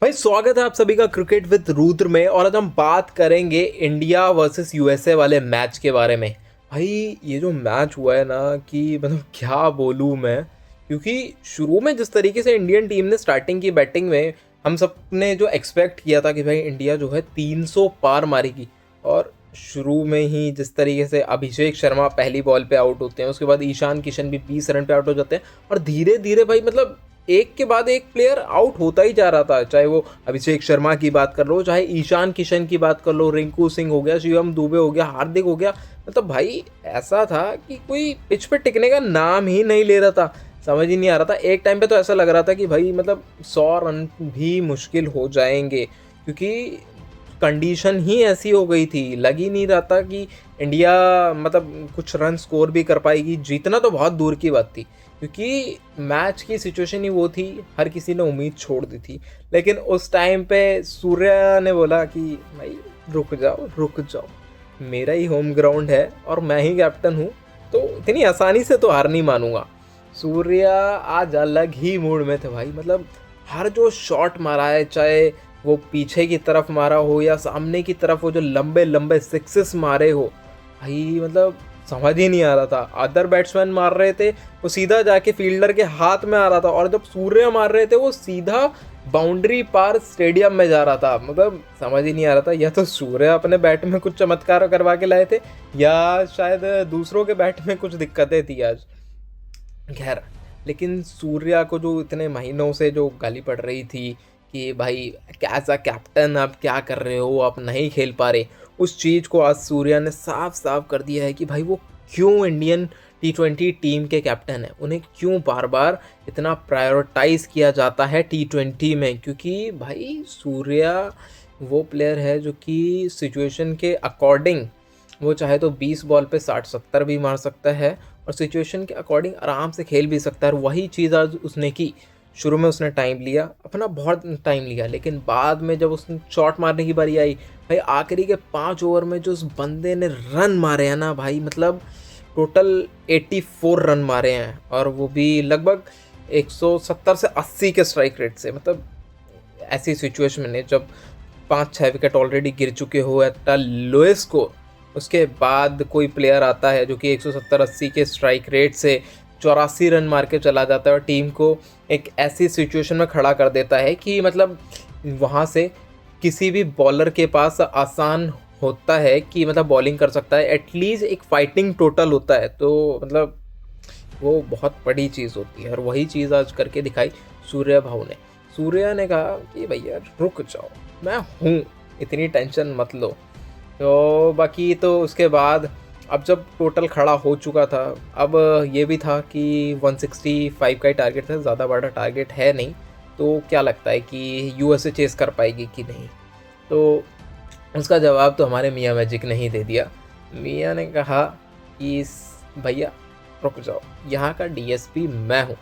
भाई स्वागत है आप सभी का क्रिकेट विद रुद्र में। और आज हम बात करेंगे इंडिया वर्सेस यूएसए वाले मैच के बारे में। भाई ये जो मैच हुआ है ना कि मतलब क्या बोलूँ मैं, क्योंकि शुरू में जिस तरीके से इंडियन टीम ने स्टार्टिंग की बैटिंग में, हम सब ने जो एक्सपेक्ट किया था कि भाई इंडिया जो है 300 पार मारेगी, और शुरू में ही जिस तरीके से अभिषेक शर्मा पहली बॉल पे आउट होते हैं, उसके बाद ईशान किशन भी 20 रन पे आउट हो जाते हैं, और धीरे धीरे भाई मतलब एक के बाद एक प्लेयर आउट होता ही जा रहा था। चाहे वो अभिषेक शर्मा की बात कर लो, चाहे ईशान किशन की बात कर लो, रिंकू सिंह हो गया, शिवम दुबे हो गया, हार्दिक हो गया। मतलब भाई ऐसा था कि कोई पिच पे टिकने का नाम ही नहीं ले रहा था। समझ ही नहीं आ रहा था। एक टाइम पे तो ऐसा लग रहा था कि भाई मतलब 100 रन भी मुश्किल हो जाएंगे, क्योंकि कंडीशन ही ऐसी हो गई थी। लग ही नहीं रहा था कि इंडिया मतलब कुछ रन स्कोर भी कर पाएगी। जीतना तो बहुत दूर की बात थी, क्योंकि मैच की सिचुएशन ही वो थी, हर किसी ने उम्मीद छोड़ दी थी। लेकिन उस टाइम पे सूर्या ने बोला कि भाई रुक जाओ, मेरा ही होम ग्राउंड है और मैं ही कैप्टन हूँ, तो इतनी आसानी से तो हार नहीं मानूंगा। सूर्या आज अलग ही मूड में थे भाई। मतलब हर जो शॉट मारा है, चाहे वो पीछे की तरफ मारा हो या सामने की तरफ, वो जो लंबे लंबे सिक्सेस मारे हो, भाई मतलब समझ ही नहीं आ रहा था। अदर बैट्समैन मार रहे थे, वो सीधा जाके फील्डर के हाथ में आ रहा था, और जब सूर्य मार रहे थे वो सीधा बाउंड्री पार स्टेडियम में जा रहा था। मतलब समझ ही नहीं आ रहा था, या तो सूर्य अपने बैट में कुछ चमत्कार करवा के लाए थे, या शायद दूसरों के बैट में कुछ दिक्कतें थी आज। खैर, लेकिन सूर्या को जो इतने महीनों से जो गाली पड़ रही थी कि भाई एज अ कैप्टन आप क्या कर रहे हो, आप नहीं खेल पा रहे, उस चीज़ को आज सूर्या ने साफ साफ कर दिया है कि भाई वो क्यों इंडियन T20 टीम के कैप्टन है, उन्हें क्यों बार बार इतना प्रायोरिटाइज किया जाता है T20 में। क्योंकि भाई सूर्या वो प्लेयर है जो कि सिचुएशन के अकॉर्डिंग, वो चाहे तो 20 बॉल पे 60-70 भी मार सकता है, और सिचुएशन के अकॉर्डिंग आराम से खेल भी सकता है। और वही चीज़ आज उसने की। शुरू में उसने टाइम लिया, अपना बहुत टाइम लिया, लेकिन बाद में जब उसने शॉट मारने की बारी आई, भाई आखिरी के 5 ओवर में जो उस बंदे ने रन मारे हैं ना भाई, मतलब टोटल 84 रन मारे हैं, और वो भी लगभग 170 से 80 के स्ट्राइक रेट से। मतलब ऐसी सिचुएशन में जब 5-6 विकेट ऑलरेडी गिर चुके हो एट लोएस्ट स्कोर, उसके बाद कोई प्लेयर आता है जो कि 170-80 के स्ट्राइक रेट से 84 रन मार के चला जाता है, और टीम को एक ऐसी सिचुएशन में खड़ा कर देता है कि मतलब वहाँ से किसी भी बॉलर के पास आसान होता है कि मतलब बॉलिंग कर सकता है, एटलीस्ट एक फाइटिंग टोटल होता है। तो मतलब वो बहुत बड़ी चीज़ होती है, और वही चीज़ आज करके दिखाई सूर्या भाऊ ने। सूर्या ने कहा कि भैया रुक जाओ, मैं हूँ, इतनी टेंशन मत लो। तो बाकी तो उसके बाद अब जब टोटल खड़ा हो चुका था, अब ये भी था कि 165 का ही टारगेट था, ज़्यादा बड़ा टारगेट है नहीं। तो क्या लगता है कि यूएसए चेस कर पाएगी कि नहीं? तो उसका जवाब तो हमारे मियाँ मैजिक ने ही दे दिया। मियाँ ने कहा कि भैया रुक जाओ, यहाँ का डीएसपी मैं हूँ,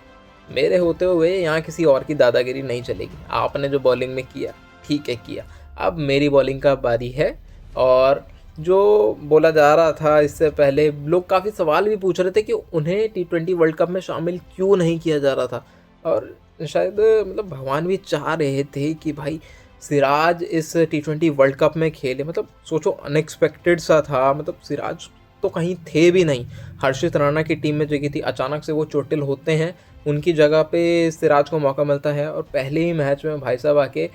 मेरे होते हुए यहाँ किसी और की दादागिरी नहीं चलेगी। आपने जो बॉलिंग में किया ठीक है किया, अब मेरी बॉलिंग का बारी है। और जो बोला जा रहा था इससे पहले, लोग काफ़ी सवाल भी पूछ रहे थे कि उन्हें T20 वर्ल्ड कप में शामिल क्यों नहीं किया जा रहा था, और शायद मतलब भगवान भी चाह रहे थे कि भाई सिराज इस T20 वर्ल्ड कप में खेले। मतलब सोचो, अनएक्सपेक्टेड सा था। मतलब सिराज तो कहीं थे भी नहीं, हर्षित राणा की टीम में जगह थी, अचानक से वो चोटिल होते हैं, उनकी जगह पे सिराज को मौका मिलता है, और पहले ही मैच में भाई साहब आके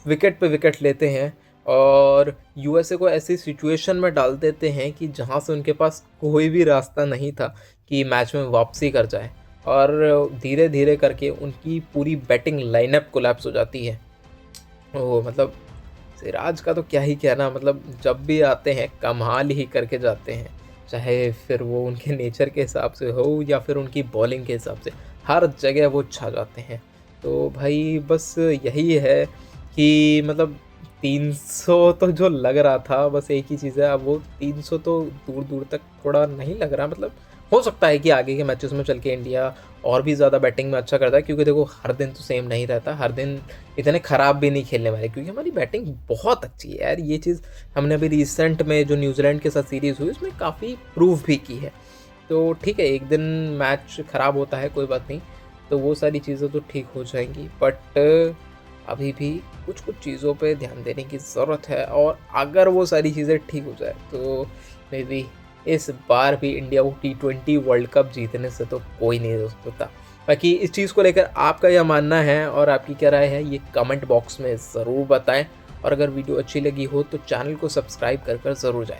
विकेट पे विकेट लेते हैं, और यूएसए को ऐसी सिचुएशन में डाल देते हैं कि जहां से उनके पास कोई भी रास्ता नहीं था कि मैच में वापसी कर जाए। और धीरे धीरे करके उनकी पूरी बैटिंग लाइनअप कोलैप्स हो जाती है। ओ मतलब सिराज का तो क्या ही कहना, मतलब जब भी आते हैं कमाल ही करके जाते हैं, चाहे फिर वो उनके नेचर के हिसाब से हो या फिर उनकी बॉलिंग के हिसाब से, हर जगह वो छा जाते हैं। तो भाई बस यही है कि मतलब 300 तो जो लग रहा था, बस एक ही चीज़ है, अब वो 300 तो दूर दूर तक थोड़ा नहीं लग रहा। मतलब हो सकता है कि आगे के मैचेस में चल के इंडिया और भी ज़्यादा बैटिंग में अच्छा करता है, क्योंकि देखो हर दिन तो सेम नहीं रहता, हर दिन इतने ख़राब भी नहीं खेलने वाले, क्योंकि हमारी बैटिंग बहुत अच्छी है यार। ये चीज़ हमने अभी रिसेंट में जो न्यूजीलैंड के साथ सीरीज़ हुई उसमें काफ़ी प्रूव भी की है। तो ठीक है, एक दिन मैच ख़राब होता है, कोई बात नहीं, तो वो सारी चीज़ें तो ठीक हो जाएंगी। बट अभी भी कुछ चीज़ों पे ध्यान देने की ज़रूरत है, और अगर वो सारी चीज़ें ठीक हो जाए तो मे बी इस बार भी इंडिया को T20 वर्ल्ड कप जीतने से तो कोई नहीं रोक सकता। बाकी इस चीज़ को लेकर आपका क्या मानना है और आपकी क्या राय है, ये कमेंट बॉक्स में ज़रूर बताएं। और अगर वीडियो अच्छी लगी हो तो चैनल को सब्सक्राइब कर ज़रूर जाएं।